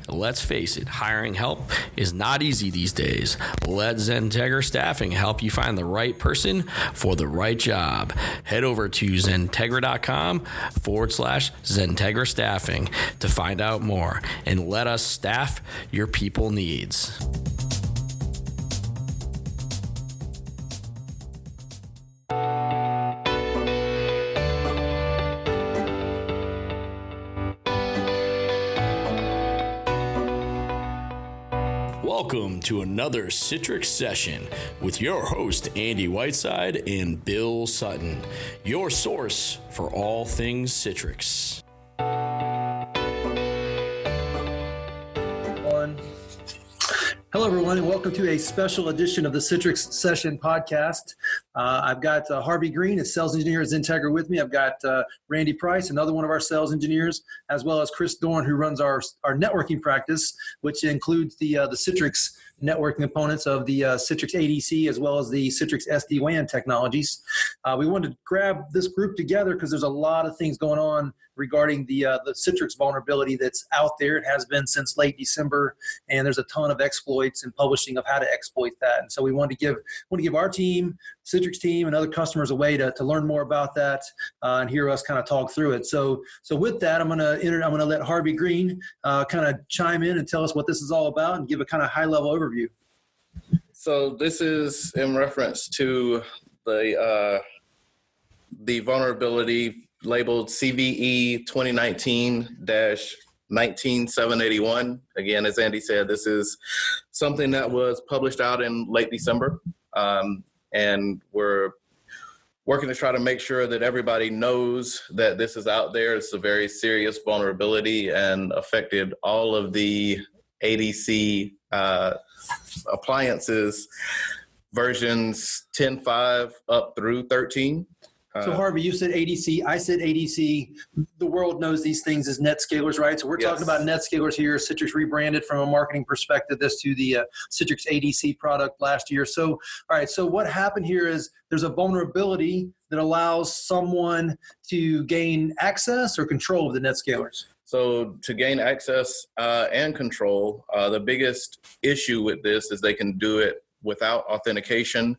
Let's face it, hiring help is not easy these days. Let XenTegra Staffing help you find the right person for the right job. Head over to XenTegra.com/XenTegra Staffing to find out more and let us staff your people needs. Welcome to another Citrix session with your host, Andy Whiteside and Bill Sutton, your source for all things Citrix. Hello, everyone, and welcome to a special edition of the Citrix Session podcast. I've got Harvey Green, a sales engineer at XenTegra with me. I've got Randy Price, another one of our sales engineers, as well as Chris Doran, who runs our networking practice, which includes the Citrix networking components of the Citrix ADC as well as the Citrix SD-WAN technologies. We wanted to grab this group together because there's a lot of things going on regarding the Citrix vulnerability that's out there. It has been since late December, and there's a ton of exploits and publishing of how to exploit that. And so we want to give our team, Citrix team, and other customers a way to learn more about that and hear us kind of talk through it. So with that, I'm gonna let Harvey Green kind of chime in and tell us what this is all about and give a kind of high level overview. So this is in reference to the vulnerability labeled CVE-2019-19781. Again, as Andy said, this is something that was published out in late December, and we're working to try to make sure that everybody knows that this is out there. It's a very serious vulnerability and affected all of the ADC appliances versions 10.5 up through 13. So Harvey, you said ADC, I said ADC. The world knows these things as NetScalers, right? So we're talking about NetScalers here. Citrix rebranded from a marketing perspective this to the Citrix ADC product last year. So, all right, so what happened here is there's a vulnerability that allows someone to gain access or control of the NetScalers. So to gain access and control, the biggest issue with this is they can do it without authentication.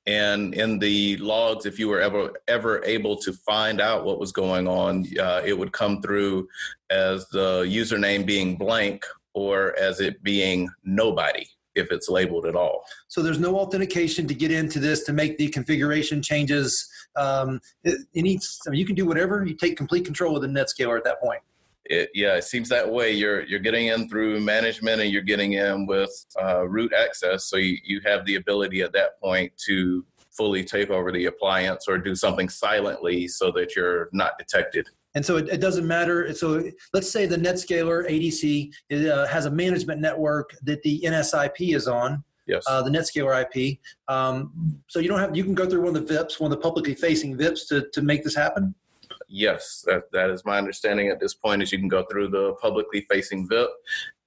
And in the logs, if you were ever able to find out what was going on, it would come through as the username being blank or as it being nobody, if it's labeled at all. So there's no authentication to get into this to make the configuration changes. You can do whatever. You take complete control of the NetScaler at that point. It seems that way. You're getting in through management and you're getting in with root access. So you have the ability at that point to fully take over the appliance or do something silently so that you're not detected. And so it doesn't matter. So let's say the NetScaler ADC has a management network that the NSIP is on. Yes. The NetScaler IP. So you can go through one of the VIPs, one of the publicly facing VIPs to make this happen? Yes, that is my understanding at this point, is you can go through the publicly facing VIP,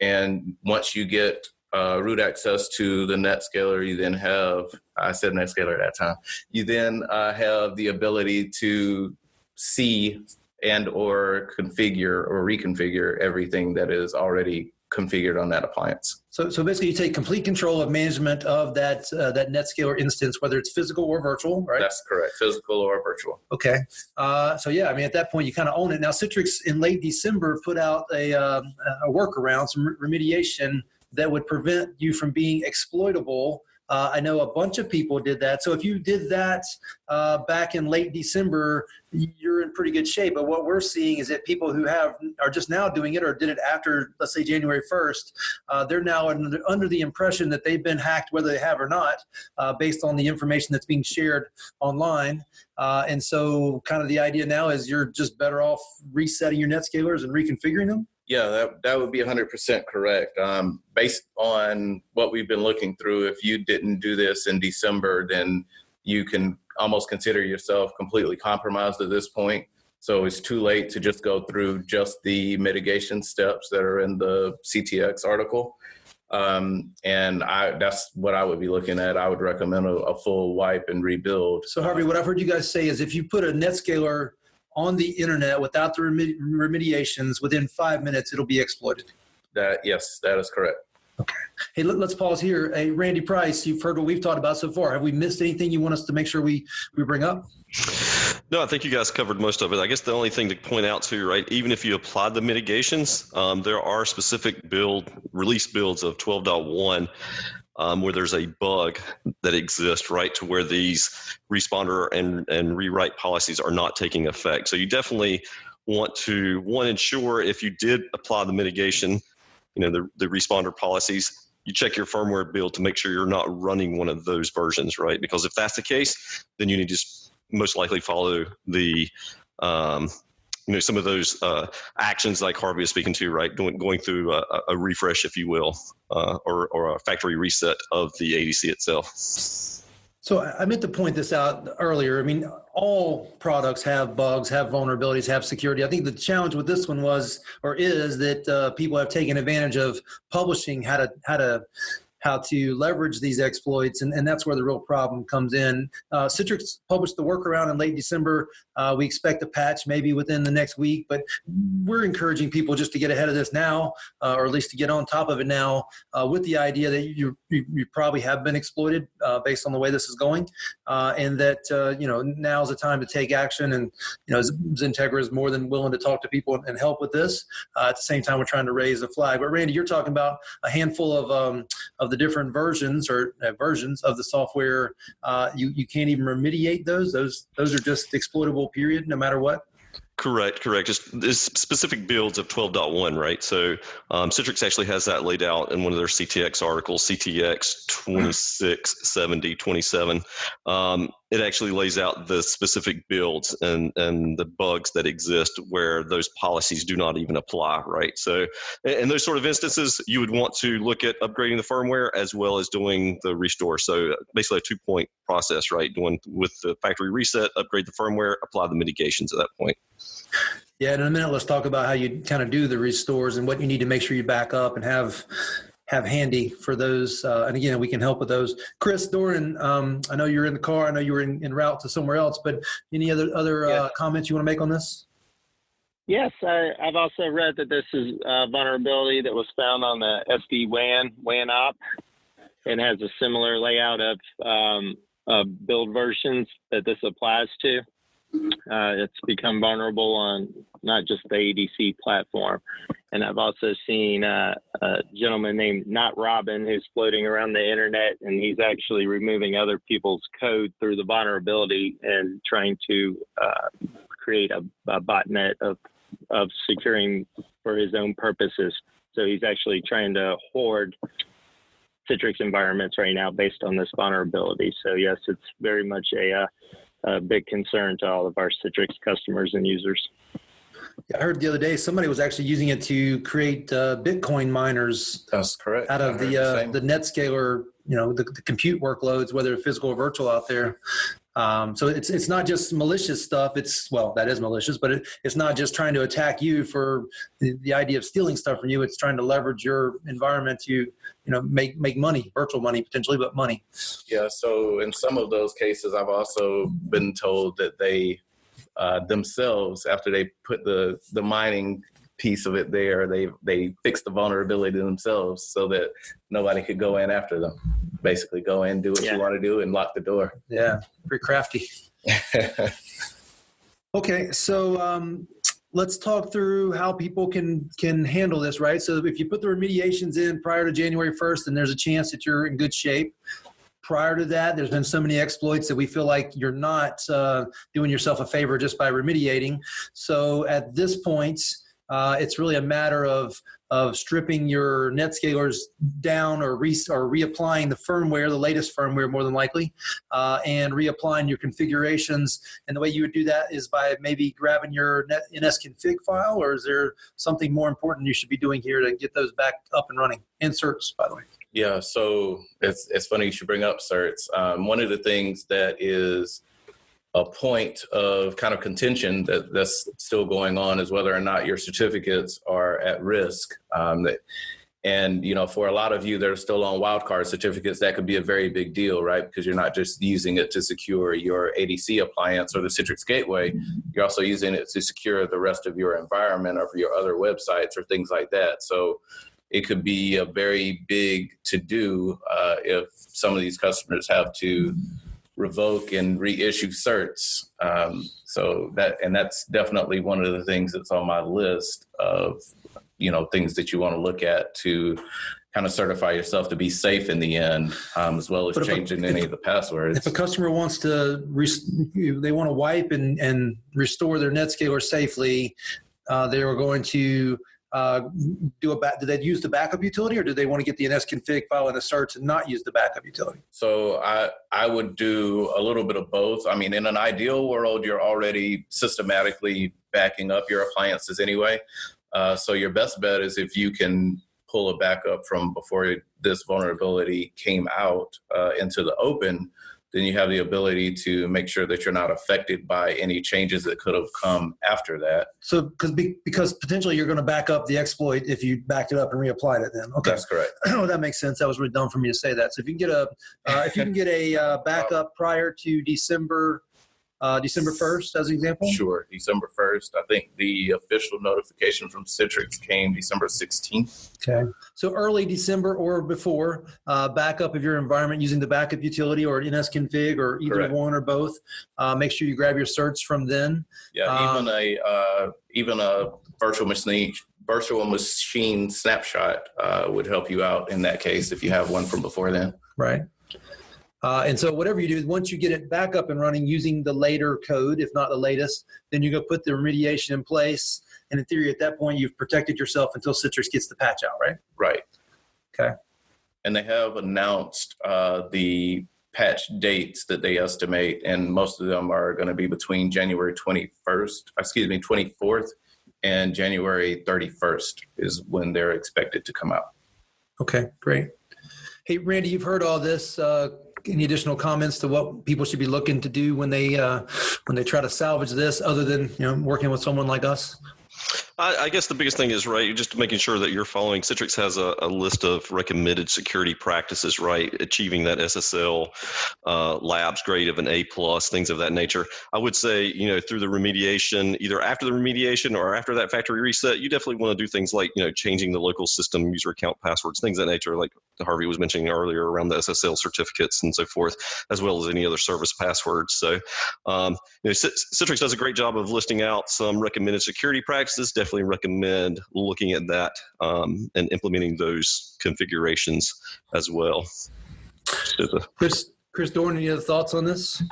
and once you get root access to the NetScaler, you then have, I said NetScaler at that time, you then have the ability to see and or configure or reconfigure everything that is already configured on that appliance. So basically you take complete control of management of that NetScaler instance, whether it's physical or virtual, right? That's correct, physical or virtual. Okay. At that point you kind of own it. Now Citrix in late December put out a workaround, some remediation that would prevent you from being exploitable. I know a bunch of people did that. So if you did that back in late December, you're in pretty good shape. But what we're seeing is that people who are just now doing it or did it after, let's say, January 1st, they're now under the impression that they've been hacked, whether they have or not, based on the information that's being shared online. And so kind of the idea now is you're just better off resetting your NetScalers and reconfiguring them? Yeah, that would be 100% correct. Based on what we've been looking through, if you didn't do this in December, then you can almost consider yourself completely compromised at this point. So it's too late to just go through just the mitigation steps that are in the CTX article. That's what I would be looking at. I would recommend a full wipe and rebuild. So Harvey, what I've heard you guys say is if you put a NetScaler on the internet without the remediations, within 5 minutes, it'll be exploited. Yes, that is correct. Okay. Hey, let's pause here. Hey, Randy Price, you've heard what we've talked about so far. Have we missed anything you want us to make sure we bring up? No, I think you guys covered most of it. I guess the only thing to point out too, right, even if you apply the mitigations, there are specific release builds of 12.1 where there's a bug that exists, right, to where these responder and rewrite policies are not taking effect. So you definitely want to, ensure if you did apply the mitigation, the responder policies, you check your firmware build to make sure you're not running one of those versions, right? Because if that's the case, then you need to most likely follow the, some of those actions like Harvey is speaking to, right? Going through a refresh, if you will, or a factory reset of the ADC itself. So I meant to point this out earlier. I mean, all products have bugs, have vulnerabilities, have security. I think the challenge with this one is that people have taken advantage of publishing how to leverage these exploits, and that's where the real problem comes in. Citrix published the workaround in late December. We expect a patch maybe within the next week, but we're encouraging people just to get ahead of this now, or at least to get on top of it now, with the idea that you probably have been exploited based on the way this is going, and that now is the time to take action. And XenTegra is more than willing to talk to people and help with this. At the same time, we're trying to raise the flag. But Randy, you're talking about a handful of the different versions of the software. You can't even remediate those. Those are just exploitable, period, no matter what. Correct. Just this specific builds of 12.1, right? So Citrix actually has that laid out in one of their CTX articles, CTX 267027. It actually lays out the specific builds and the bugs that exist where those policies do not even apply, right? So in those sort of instances, you would want to look at upgrading the firmware as well as doing the restore. So basically a 2-point process, right? Doing with the factory reset, upgrade the firmware, apply the mitigations at that point. Yeah, in a minute, let's talk about how you kind of do the restores and what you need to make sure you back up and have handy for those. And again, we can help with those. Chris, Doran, I know you're in the car. I know you were en route to somewhere else, but any other comments you want to make on this? Yes, I've also read that this is a vulnerability that was found on the SD-WAN op. It has a similar layout of build versions that this applies to. It's become vulnerable on not just the ADC platform. And I've also seen a gentleman named Not Robin who's floating around the internet, and he's actually removing other people's code through the vulnerability and trying to create a botnet of securing for his own purposes. So he's actually trying to hoard Citrix environments right now based on this vulnerability. So yes, it's very much a big concern to all of our Citrix customers and users. I heard the other day somebody was actually using it to create Bitcoin miners. That's correct. Out of the NetScaler, the compute workloads, whether physical or virtual out there. So it's not just malicious stuff. That is malicious, but it's not just trying to attack you for the idea of stealing stuff from you. It's trying to leverage your environment to, make money, virtual money potentially, but money. Yeah. So in some of those cases, I've also been told that they themselves, after they put the mining piece of it there, they fixed the vulnerability themselves so that nobody could go in after them. Basically go in, do what you want to do, and lock the door. Yeah, pretty crafty. Okay, so let's talk through how people can handle this, right? So if you put the remediations in prior to January 1st, then there's a chance that you're in good shape. Prior to that, there's been so many exploits that we feel like you're not doing yourself a favor just by remediating. So at this point, it's really a matter of stripping your NetScalers down or reapplying the firmware, the latest firmware more than likely, and reapplying your configurations. And the way you would do that is by maybe grabbing your NSConfig file, or is there something more important you should be doing here to get those back up and running? And certs, by the way. Yeah, so it's funny you should bring up certs. One of the things that is a point of kind of contention that's still going on is whether or not your certificates are at risk. And, for a lot of you that are still on wildcard certificates, that could be a very big deal, right? Because you're not just using it to secure your ADC appliance or the Citrix gateway. You're also using it to secure the rest of your environment or for your other websites or things like that. So it could be a very big to-do if some of these customers have to revoke and reissue certs. So that's definitely one of the things that's on my list of, things that you want to look at to kind of certify yourself to be safe in the end, as well as changing any of the passwords. If a customer wants to, they want to wipe and restore their NetScaler safely, they are going to do they use the backup utility, or do they want to get the nsconfig file and a certs and not use the backup utility? So I would do a little bit of both. I mean, in an ideal world, you're already systematically backing up your appliances anyway. So your best bet is if you can pull a backup from before this vulnerability came out into the open, then you have the ability to make sure that you're not affected by any changes that could have come after that. So because potentially you're going to back up the exploit if you backed it up and reapplied it then. Okay. That's correct. Oh, that makes sense. That was really dumb for me to say that. So if you can get a backup prior to December 1st as an example? Sure, December 1st. I think the official notification from Citrix came December 16th. Okay. So early December or before, backup of your environment using the backup utility or nsconfig or either Correct. one or both. Make sure you grab your certs from then. Yeah, even a virtual machine snapshot would help you out in that case if you have one from before then. Right. And so whatever you do, once you get it back up and running using the later code, if not the latest, then you go put the remediation in place. And in theory, at that point, you've protected yourself until Citrix gets the patch out, right? Right. Okay. And they have announced the patch dates that they estimate, and most of them are going to be between January 24th and January 31st is when they're expected to come out. Okay, great. Hey, Randy, you've heard all this. Any additional comments to what people should be looking to do when they try to salvage this, other than working with someone like us? I guess the biggest thing is, right, just making sure that you're following. Citrix has a list of recommended security practices, right, achieving that SSL labs grade of an A+, things of that nature. I would say, through the remediation, either after the remediation or after that factory reset, you definitely want to do things like, changing the local system user account passwords, things of that nature, like Harvey was mentioning earlier around the SSL certificates and so forth, as well as any other service passwords. So, Citrix does a great job of listing out some recommended security practices. Definitely recommend looking at that and implementing those configurations as well. Chris Doran, any other thoughts on this?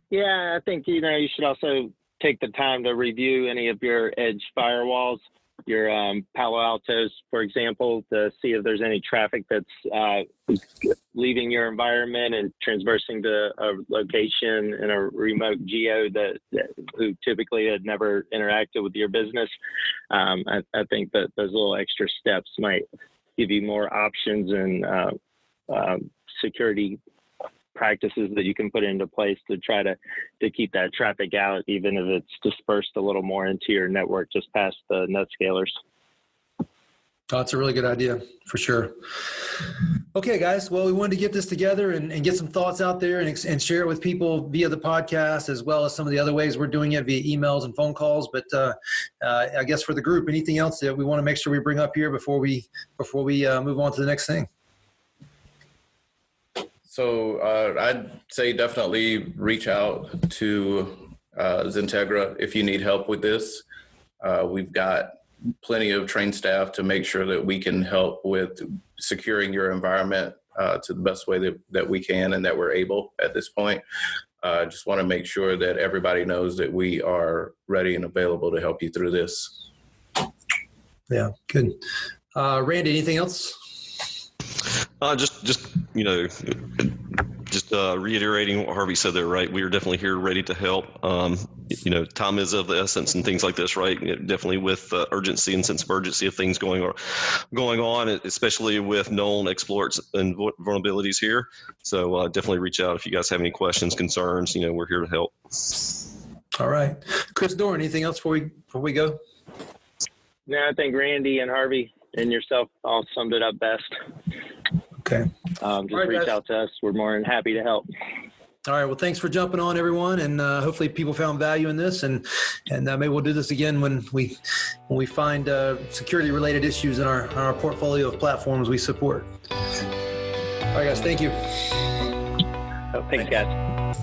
Yeah, I think you should also take the time to review any of your edge firewalls, your Palo Altos, for example, to see if there's any traffic that's leaving your environment and transversing to a location in a remote geo who typically had never interacted with your business. I think that those little extra steps might give you more options and security practices that you can put into place to try to keep that traffic out, even if it's dispersed a little more into your network just past the NetScalers. Oh, that's a really good idea, for sure. Okay, guys. Well, we wanted to get this together and get some thoughts out there and share it with people via the podcast, as well as some of the other ways we're doing it via emails and phone calls. But I guess for the group, anything else that we want to make sure we bring up here before we move on to the next thing? So I'd say definitely reach out to XenTegra if you need help with this. We've got plenty of trained staff to make sure that we can help with securing your environment to the best way that we can and that we're able at this point. Just want to make sure that everybody knows that we are ready and available to help you through this. Yeah, good. Randy, anything else? Just reiterating what Harvey said there, right? We are definitely here ready to help. Time is of the essence and things like this, right? Definitely with urgency and sense of urgency of things going on, especially with known exploits and vulnerabilities here. So definitely reach out if you guys have any questions, concerns. We're here to help. All right. Chris Doran, anything else before we go? No, I think Randy and Harvey and yourself all summed it up best. Okay. Just reach out to us. We're more than happy to help. All right. Well, thanks for jumping on, everyone, and hopefully people found value in this, and maybe we'll do this again when we find security related issues in our portfolio of platforms we support. All right, guys. Thank you. Thanks, guys.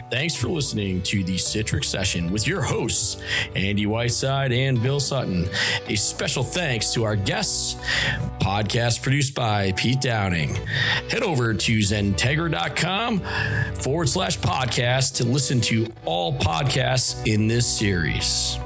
Thanks for listening to the Citrix Session with your hosts, Andy Whiteside and Bill Sutton. A special thanks to our guests. Podcast produced by Pete Downing. Head over to XenTegra.com/podcast to listen to all podcasts in this series.